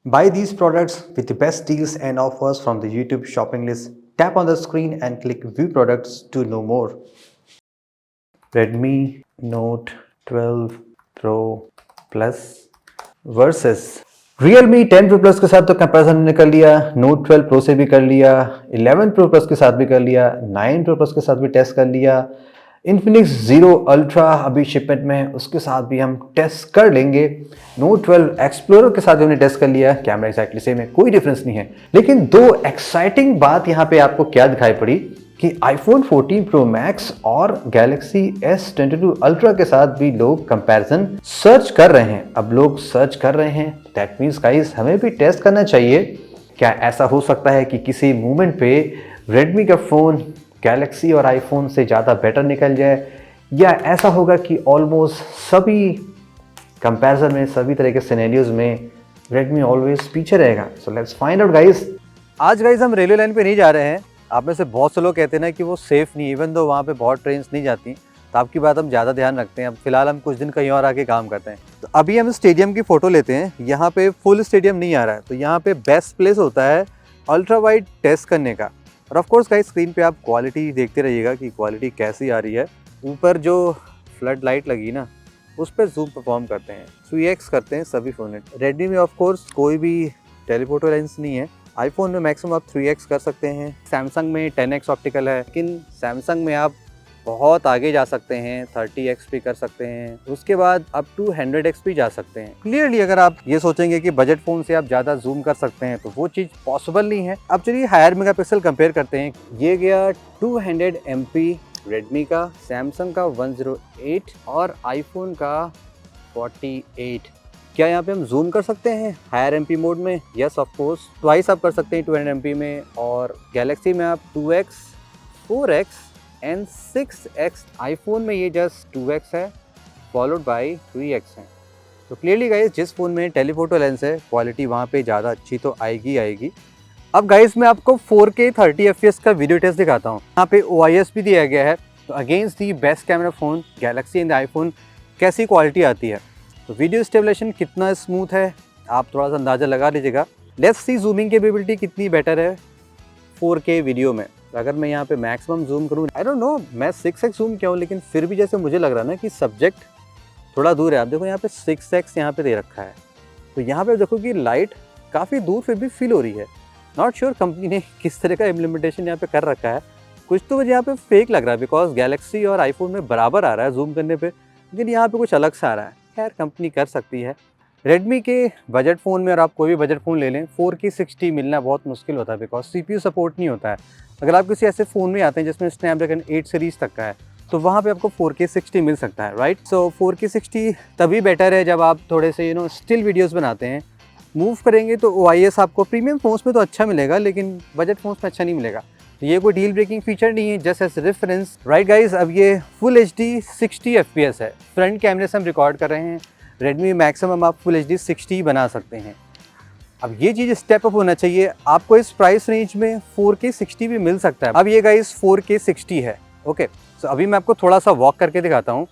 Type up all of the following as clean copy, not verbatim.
Buy these products with the best deals and offers from the YouTube shopping list. Tap on the screen and click View Products to know more. Redmi Note 12 Pro Plus versus Realme 10 Pro Plus के साथ तो comparison हमने कर लिया, Note 12 Pro से भी कर लिया, 11 Pro Plus के साथ भी कर लिया, 9 Pro Plus के साथ भी टेस्ट कर लिया, Infinix Zero Ultra अभी शिपमेंट में है, उसके साथ भी हम टेस्ट कर लेंगे। Note 12 Explorer के साथ भी हमने टेस्ट कर लिया, कैमरा एक्जैक्टली सेम है, कोई डिफरेंस नहीं है। लेकिन दो एक्साइटिंग बात यहाँ पे आपको क्या दिखाई पड़ी कि iPhone 14 Pro Max और Galaxy S22 Ultra के साथ भी लोग कंपैरिजन सर्च कर रहे हैं। अब लोग सर्च कर रहे हैं, दैट मीन्स गाइस हमें भी टेस्ट करना चाहिए। क्या ऐसा हो सकता है कि किसी मोमेंट पे Redmi का फ़ोन गैलेक्सी और आईफोन से ज़्यादा बेटर निकल जाए, या ऐसा होगा कि ऑलमोस्ट सभी कंपैरिजन में, सभी तरह के सिनेरियोज में Redmi ऑलवेज पीछे रहेगा। So let's find out guys. आज गाइस हम रेलवे लाइन पे नहीं जा रहे हैं। आप में से बहुत से लोग कहते हैं ना कि वो सेफ़ नहीं, इवन दो वहाँ पे बहुत ट्रेन्स नहीं जाती, तो आपकी बात हम ज़्यादा ध्यान रखते हैं। अब फिलहाल हम कुछ दिन कहीं और आके काम करते हैं। तो अभी हम स्टेडियम की फ़ोटो लेते हैं। यहाँ पे फुल स्टेडियम नहीं आ रहा है, तो यहाँ पे बेस्ट प्लेस होता है अल्ट्रा वाइड टेस्ट करने का। और ऑफ कोर्स गाइस स्क्रीन पे आप क्वालिटी देखते रहिएगा कि क्वालिटी कैसी आ रही है। ऊपर जो फ्लड लाइट लगी ना, उस पर जूम परफॉर्म करते हैं, 3x करते हैं सभी फ़ोन। रेडमी में ऑफ कोर्स कोई भी टेलीफोटो लेंस नहीं है। आईफोन में मैक्सिमम आप 3x कर सकते हैं। सैमसंग में 10x ऑप्टिकल है, लेकिन सैमसंग में आप बहुत आगे जा सकते हैं, 30x भी कर सकते हैं, उसके बाद अप टू 100x भी जा सकते हैं। क्लियरली अगर आप ये सोचेंगे कि बजट फ़ोन से आप ज़्यादा जूम कर सकते हैं, तो वो चीज़ पॉसिबल नहीं है। अब चलिए हायर मेगापिक्सल कंपेयर करते हैं। ये गया 200 MP रेडमी का, सैमसंग का 108 और आईफोन का 48। क्या यहाँ पे हम जूम कर सकते हैं हायर एमपी मोड में? यस ऑफ कोर्स, ट्वाइस आप कर सकते हैं 200 MP में, और गैलेक्सी में आप 2x, 4x and 6x। IPhone में ये जस्ट 2x है फॉलोड बाय 3x है। तो क्लियरली गाइस जिस फ़ोन में टेलीफोटो लेंस है, क्वालिटी वहाँ पे ज़्यादा अच्छी तो आएगी। अब गाइस मैं आपको 4K 30 FPS का वीडियो टेस्ट दिखाता हूँ। यहाँ पे OIS भी दिया गया है। तो against the best camera phone Galaxy and iPhone कैसी क्वालिटी आती है, तो वीडियो स्टेबलेशन कितना स्मूथ है आप थोड़ा सा अंदाज़ा लगा लीजिएगा। लेट्स सी जूमिंग कैपेबिलिटी कितनी बेटर है 4K वीडियो में। अगर मैं यहाँ पे मैक्सिमम जूम करूँ, आई डोंट नो मैं 6x जूम किया हूँ, लेकिन फिर भी जैसे मुझे लग रहा है ना कि सब्जेक्ट थोड़ा दूर है। आप देखो यहाँ पे 6x यहाँ पे दे रखा है, तो यहाँ पे देखो कि लाइट काफ़ी दूर फिर भी फील हो रही है। नॉट श्योर कंपनी ने किस तरह का इम्प्लीमेंटेशन यहाँ पे कर रखा है, कुछ तो मुझे यहाँ पे फेक लग रहा है, बिकॉज गैलेक्सी और आईफोन में बराबर आ रहा है जूम करने पे, लेकिन यहाँ पे कुछ अलग सा आ रहा है। खैर कंपनी कर सकती है। रेडमी के बजट फ़ोन में, और आप कोई भी बजट फ़ोन ले लें, 4K 60 मिलना बहुत मुश्किल होता है, बिकॉज CPU सपोर्ट नहीं होता है। अगर आप किसी ऐसे फ़ोन में आते हैं जिसमें स्नैपड्रैगन 8 सीरीज़ तक का है, तो वहाँ पे आपको 4K 60 मिल सकता है, राइट। सो 4K 60 तभी बेटर है जब आप थोड़े से स्टिल वीडियोज़ बनाते हैं। मूव करेंगे तो OIS आपको प्रीमियम फ़ोन्स में तो अच्छा मिलेगा, लेकिन बजट फ़ोन्स में अच्छा नहीं मिलेगा। तो ये कोई डील ब्रेकिंग फीचर नहीं है, just as reference, right guys. अब ये फुल HD 60 FPS है। फ्रंट कैमरे से हम रिकॉर्ड कर रहे हैं। रेडमी मैक्सिमम आप फुल HD 60 बना सकते हैं। अब ये चीज़ स्टेप अप होना चाहिए। आपको इस प्राइस रेंज में 4K 60 भी मिल सकता है। अब ये गाइस 4K 60 है, ओके। सो अभी मैं आपको थोड़ा सा वॉक करके दिखाता हूँ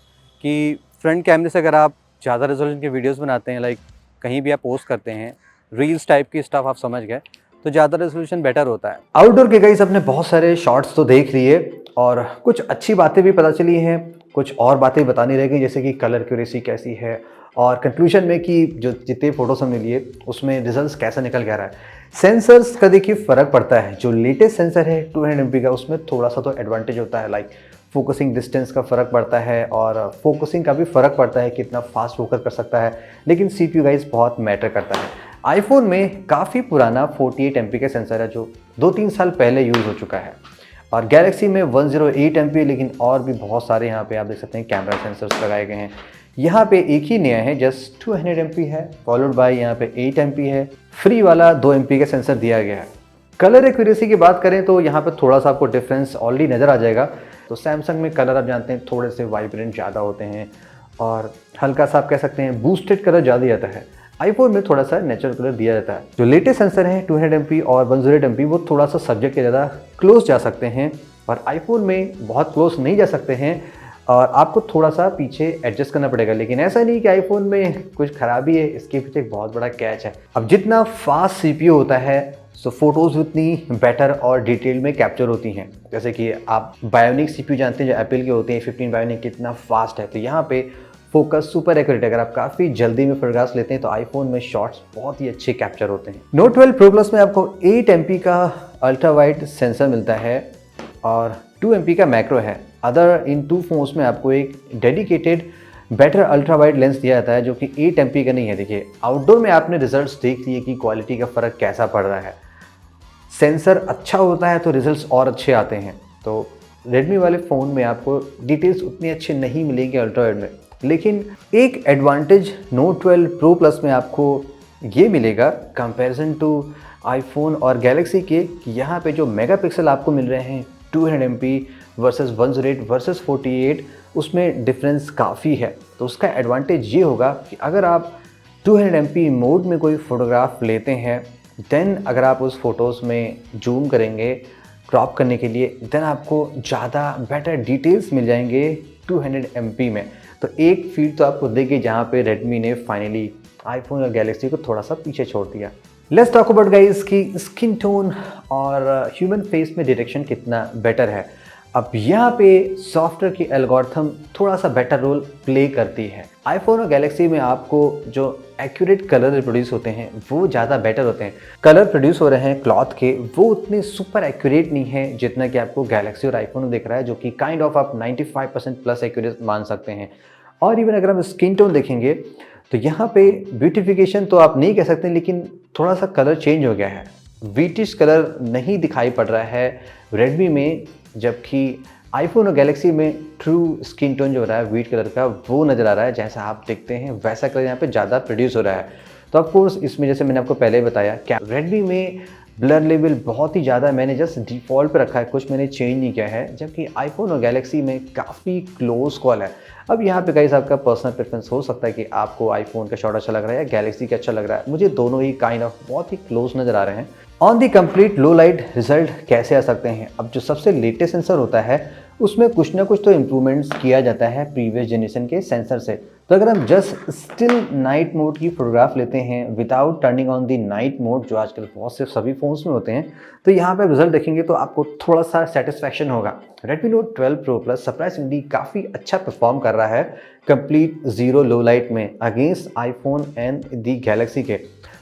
कि फ्रंट कैमरे से अगर आप ज़्यादा रेजोल्यूशन के वीडियोस बनाते हैं, लाइक कहीं भी आप पोस्ट करते हैं, रील्स टाइप की स्टफ आप समझ गए, तो ज़्यादा रेजोल्यूशन बेटर होता है। आउटडोर के गाइस अपने बहुत सारे शॉट्स तो देख लिए, और कुछ अच्छी बातें भी पता चली हैं, कुछ और बातें बतानी रह गई, जैसे कि कलर एक्यूरेसी कैसी है, और कंक्लूजन में कि जो जितने फोटोज हमने लिए उसमें रिजल्ट्स कैसा निकल के आ रहा है। सेंसर्स का देखिए फ़र्क पड़ता है। जो लेटेस्ट सेंसर है 200 MP का, उसमें थोड़ा सा तो एडवांटेज होता है, लाइक फोकसिंग डिस्टेंस का फ़र्क पड़ता है, और फोकसिंग का भी फ़र्क पड़ता है, कितना फास्ट फोकस कर सकता है। लेकिन CPU गाइस बहुत मैटर करता है। आईफोन में काफ़ी पुराना 48 MP का सेंसर है, जो 2-3 साल पहले यूज़ हो चुका है, और गैलेक्सी में 108 MP, लेकिन और भी बहुत सारे यहाँ पे आप देख सकते हैं कैमरा सेंसर्स लगाए गए हैं। यहाँ पे एक ही नया है, जस्ट 200 MP है, फॉलोड बाय यहाँ पे 8 MP है। फ्री वाला 2 MP का सेंसर दिया गया है। कलर एक्यूरेसी की बात करें तो यहाँ पे थोड़ा सा आपको डिफरेंस ऑलरेडी नज़र आ जाएगा। तो सैमसंग में कलर आप जानते हैं थोड़े से वाइब्रेंट ज़्यादा होते हैं, और हल्का सा आप कह सकते हैं बूस्टेड कलर ज़्यादा आता है। आईफोन में थोड़ा सा नेचुरल कलर दिया जाता है। जो लेटेस्ट सेंसर है 200 MP और 108 MP, वो थोड़ा सा सब्जेक्ट के ज़्यादा क्लोज जा सकते हैं, और आईफोन में बहुत क्लोज नहीं जा सकते हैं। और आपको थोड़ा सा पीछे एडजस्ट करना पड़ेगा, लेकिन ऐसा नहीं कि आईफोन में कुछ खराबी है, इसके पीछे एक बहुत बड़ा कैच है। अब जितना फास्ट सीपीयू होता है सो फोटोज़ उतनी बेटर और डिटेल में कैप्चर होती हैं। जैसे कि आप बायोनिक सीपीयू जानते हैं जो एप्पल के होते हैं, 15 बायोनिक कितना फास्ट है, तो यहाँ पे फोकस सुपर एक्यूरेट। अगर आप काफ़ी जल्दी में फोटोग्राफ्स लेते हैं तो आईफोन में शॉट्स बहुत ही अच्छे कैप्चर होते हैं। नोट 12 प्रो प्लस में आपको 8 MP का अल्ट्रा वाइड सेंसर मिलता है और 2 MP का मैक्रो है। अदर इन 2 फोन्स में आपको एक dedicated better ultra wide lens दिया जाता है जो कि 8 MP का नहीं है। देखिए आउटडोर में आपने रिजल्ट्स देख लिए कि क्वालिटी का फ़र्क कैसा पड़ रहा है। सेंसर अच्छा होता है तो रिजल्ट्स और अच्छे आते हैं। तो रेडमी वाले फ़ोन में आपको डिटेल्स उतनी अच्छे नहीं मिलेंगे अल्ट्रा वाइड में, लेकिन एक एडवांटेज नोट 12 प्रो प्लस में आपको ये मिलेगा कंपैरिजन टू आईफोन और गैलेक्सी के, कि यहाँ पे जो मेगापिक्सल आपको मिल रहे हैं 200 MP वर्सेस 108 वर्सेस 48, उसमें डिफरेंस काफ़ी है। तो उसका एडवांटेज ये होगा कि अगर आप 200 MP मोड में कोई फ़ोटोग्राफ लेते हैं, देन अगर आप उस फ़ोटोज़ में जूम करेंगे क्रॉप करने के लिए, देन आपको ज़्यादा बेटर डिटेल्स मिल जाएंगे 200 MP में। तो एक फीड तो आपको देगी जहाँ पे रेडमी ने फाइनली आईफोन और गैलेक्सी को थोड़ा सा पीछे छोड़ दिया। लेट्स टॉक अबाउट गाइस कि स्किन टोन और ह्यूमन फेस में डिटेक्शन कितना बेटर है। अब यहाँ पे सॉफ्टवेयर की एल्गोरिथम थोड़ा सा बेटर रोल प्ले करती है। आईफोन और गैलेक्सी में आपको जो एक्यूरेट कलर रिप्रोड्यूस होते हैं वो ज़्यादा बेटर होते हैं। कलर प्रोड्यूस हो रहे हैं क्लॉथ के, वो उतने सुपर एक्यूरेट नहीं है जितना कि आपको गैलेक्सी और आईफोन में दिख रहा है, जो कि काइंड ऑफ आप 95% प्लस एक्यूरेट मान सकते हैं। और इवन अगर हम स्किन टोन देखेंगे तो यहाँ पे ब्यूटिफिकेशन तो आप नहीं कह सकते, लेकिन थोड़ा सा कलर चेंज हो गया है। व्हीटिश कलर नहीं दिखाई पड़ रहा है रेडमी में, जबकि आईफोन और गैलेक्सी में ट्रू स्किन टोन जो हो रहा है व्हीट कलर का वो नज़र आ रहा है। जैसा आप देखते हैं वैसा कलर यहाँ पे ज़्यादा प्रोड्यूस हो रहा है। तो ऑफकोर्स इसमें जैसे मैंने आपको पहले बताया क्या रेडमी में ब्लर लेवल बहुत ही ज़्यादा, मैंने जस्ट डिफ़ॉल्ट पे रखा है, कुछ मैंने चेंज नहीं किया है, जबकि आईफोन और गैलेक्सी में काफ़ी क्लोज कॉल है। अब यहाँ पे गाइस आपका पर्सनल प्रेफरेंस हो सकता है कि आपको आईफोन का शॉट अच्छा लग रहा है या गैलेक्सी का अच्छा लग रहा है। मुझे दोनों ही काइंड ऑफ बहुत ही क्लोज नज़र आ रहे हैं। On the complete low light result कैसे आ सकते हैं? अब जो सबसे लेटेस्ट सेंसर होता है उसमें कुछ ना कुछ तो इम्प्रूवमेंट्स किया जाता है प्रीवियस जनरेशन के सेंसर से। तो अगर हम जस्ट स्टिल नाइट मोड की फोटोग्राफ लेते हैं without turning on the night mode, जो आजकल बहुत से सभी फोन्स में होते हैं, तो यहाँ पे रिजल्ट देखेंगे तो आपको थोड़ा सा सेटिस्फैक्शन होगा। Redmi Note 12 Pro Plus surprisingly काफ़ी अच्छा परफॉर्म कर रहा है कंप्लीट जीरो लो लाइट में against iPhone and the Galaxy के।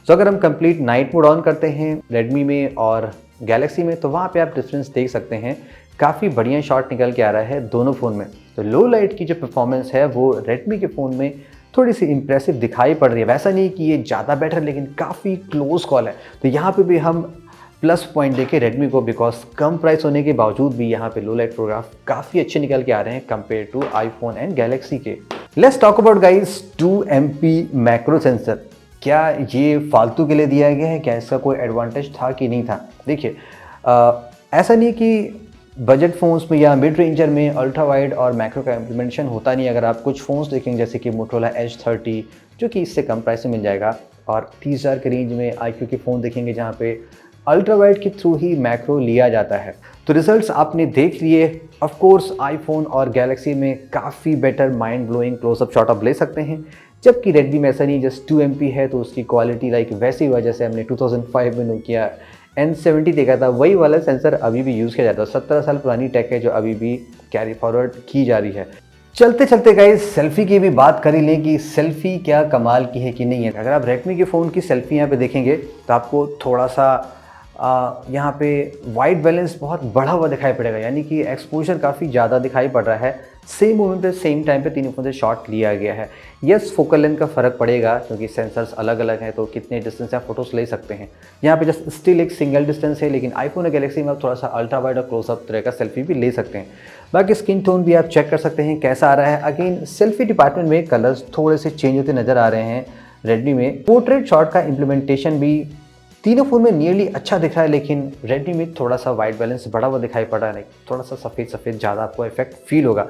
तो अगर हम कंप्लीट नाइट मोड ऑन करते हैं रेडमी में और गैलेक्सी में, तो वहाँ पे आप डिफरेंस देख सकते हैं, काफ़ी बढ़िया शॉट निकल के आ रहा है दोनों फ़ोन में। तो लो लाइट की जो परफॉर्मेंस है वो रेडमी के फ़ोन में थोड़ी सी इंप्रेसिव दिखाई पड़ रही है। वैसा नहीं कि ये ज़्यादा बेटर, लेकिन काफ़ी क्लोज कॉल है। तो यहाँ पे भी हम प्लस पॉइंट देखें रेडमी को, बिकॉज कम प्राइस होने के बावजूद भी यहाँ पे लो लाइट फोटोग्राफ काफ़ी अच्छे निकल के आ रहे हैं compare to iPhone and Galaxy के। Let's talk about guys 2 MP macro sensor. क्या ये फालतू के लिए दिया गया है? क्या इसका कोई एडवांटेज था कि नहीं था? देखिए ऐसा नहीं कि बजट फ़ोन्स में या मिड रेंजर में अल्ट्रा वाइड और मैक्रो का इम्प्लीमेंटेशन होता नहीं। अगर आप कुछ फ़ोन्स देखेंगे जैसे कि मोटोरोला H30 जो कि इससे कम प्राइस में मिल जाएगा, और 30,000 के रेंज में iQOO के फ़ोन देखेंगे जहाँ पे अल्ट्रा वाइड के थ्रू ही मैक्रो लिया जाता है। तो रिजल्ट्स आपने देख लिए। ऑफ कोर्स आईफोन और गैलेक्सी में काफ़ी better mind blowing closeup shot आप ले सकते हैं, जबकि रेडमी में ऐसा नहीं, जस्ट 2 MP है तो उसकी क्वालिटी लाइक वैसी हुआ जैसे हमने 2005 में नोकिया N70 देखा था, वही वाला सेंसर अभी भी यूज़ किया जाता है। 17 साल पुरानी टेक है जो अभी भी कैरी फॉरवर्ड की जा रही है। चलते चलते गाइस सेल्फी की भी बात कर ही लें कि सेल्फी क्या कमाल की है कि नहीं है। अगर आप रेडमी के फ़ोन की सेल्फी यहाँ पे देखेंगे तो आपको थोड़ा सा यहाँ पे वाइट बैलेंस बहुत बढ़ा हुआ दिखाई पड़ेगा, यानी कि एक्सपोजर काफ़ी ज़्यादा दिखाई पड़ रहा है। सेम मोमेंट पे सेम टाइम पे तीनों फोन से शॉट लिया गया है। यस फोकल लेंथ का फ़र्क पड़ेगा क्योंकि सेंसर्स अलग अलग हैं, तो कितने डिस्टेंस से आप फोटोज़ ले सकते हैं। यहाँ पे जस्ट स्टिल एक सिंगल डिस्टेंस है, लेकिन आईफोन और गैलेक्सी में आप थोड़ा सा अल्ट्रा वाइड और क्लोजअप तरह का सेल्फी भी ले सकते हैं। बाकी स्किन टोन भी आप चेक कर सकते हैं कैसा आ रहा है। अगेन सेल्फी डिपार्टमेंट में कलर्स थोड़े से चेंज होते नज़र आ रहे हैं रेडमी में। पोर्ट्रेट शॉट का इम्प्लीमेंटेशन भी तीनों फ़ोन में नियरली अच्छा दिख रहा है, लेकिन रेडमी में थोड़ा सा वाइट बैलेंस बढ़ा हुआ दिखाई पड़ रहा है, थोड़ा सा सफ़ेद सफ़ेद ज़्यादा आपको इफेक्ट फील होगा।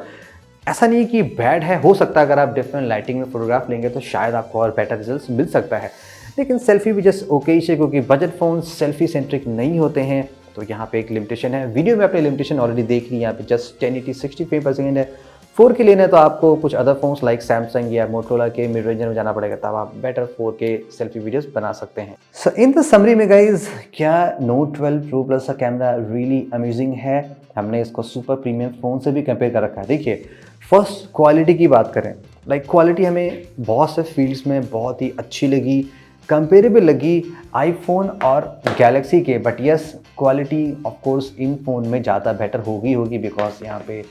ऐसा नहीं कि बैड है, हो सकता है अगर आप डिफरेंट लाइटिंग में फोटोग्राफ लेंगे तो शायद आपको और बेटर रिजल्ट्स मिल सकता है, लेकिन सेल्फी भी जस्ट ओके ही है क्योंकि बजट फ़ोन सेल्फी सेंट्रिक नहीं होते हैं, तो यहाँ पे एक लिमिटेशन है। वीडियो में आपने लिमिटेशन ऑलरेडी देख ली। यहाँ पे जस्ट 1080 60 फ्रेम पर सेकेंड है, 4K लेना है तो आपको कुछ अदर फोन्स लाइक सैमसंग या मोटोरोला के मिड रेंजर में जाना पड़ेगा, तब आप बेटर 4K सेल्फी वीडियोस बना सकते हैं। सो इन द समरी में गाइज, क्या Note 12 Pro Plus का कैमरा रियली अमेजिंग है? हमने इसको सुपर प्रीमियम फ़ोन से भी कंपेयर कर रखा है। देखिए, फर्स्ट क्वालिटी की बात करें, लाइक क्वालिटी हमें बहुत से फील्ड्स में बहुत ही अच्छी लगी, कंपेरेबल लगी आईफोन और गैलेक्सी के। But yes, quality of course in phone में ज़्यादा बेटर होगी बिकॉज यहाँ पे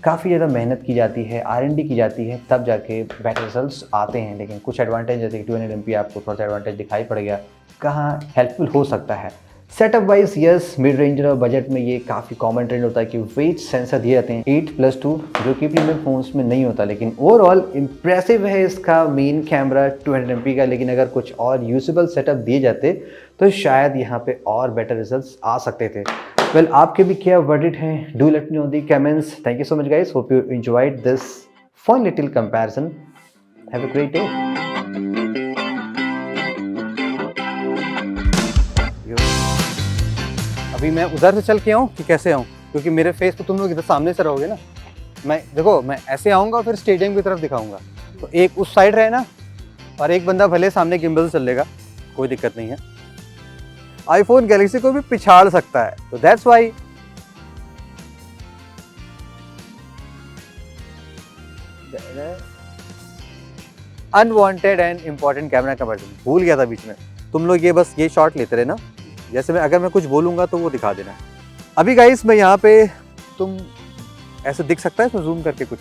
काफ़ी ज़्यादा मेहनत की जाती है, R&D की जाती है, तब जाके बेटर रिजल्ट्स आते हैं। लेकिन कुछ एडवांटेज जैसे 200 MP आपको थोड़ा सा एडवांटेज दिखाई पड़ेगा, कहाँ हेल्पफुल हो सकता है। Setup wise yes, mid ranger और बजट में ये काफ़ी कॉमन ट्रेंड होता है कि वेट सेंसर दिए जाते हैं 8+2, जो कि प्रीमियम फोन्स में नहीं होता। लेकिन ओवरऑल इम्प्रेसिव है इसका मेन कैमरा 200 MP का। लेकिन अगर कुछ और यूजेबल सेटअप दिए जाते तो शायद यहाँ पे और बेटर रिजल्ट्स आ सकते थे। वेल, आपके भी क्या वर्डिट हैं? Do let me know the comments. Thank you so much guys, hope you enjoyed this fun little comparison. Have a great day. अभी मैं उधर से चल के आऊँ कि कैसे आऊँ, क्योंकि मेरे फेस पे तुम लोग इधर सामने से रहोगे ना। मैं देखो, मैं ऐसे आऊँगा फिर स्टेडियम की तरफ दिखाऊंगा, तो एक उस साइड रहे ना, और एक बंदा भले सामने गिम्बल से चल लेगा, कोई दिक्कत नहीं है। आईफोन गैलेक्सी को भी पिछाड़ सकता है, तो that's why unwanted and important camera comparison भूल गया था बीच में। तुम लोग ये बस ये शॉट लेते रहे ना, जैसे मैं अगर मैं कुछ बोलूंगा तो वो दिखा देना। अभी गाइस मैं यहाँ पे, तुम ऐसे दिख सकता है इसमें जूम करके कुछ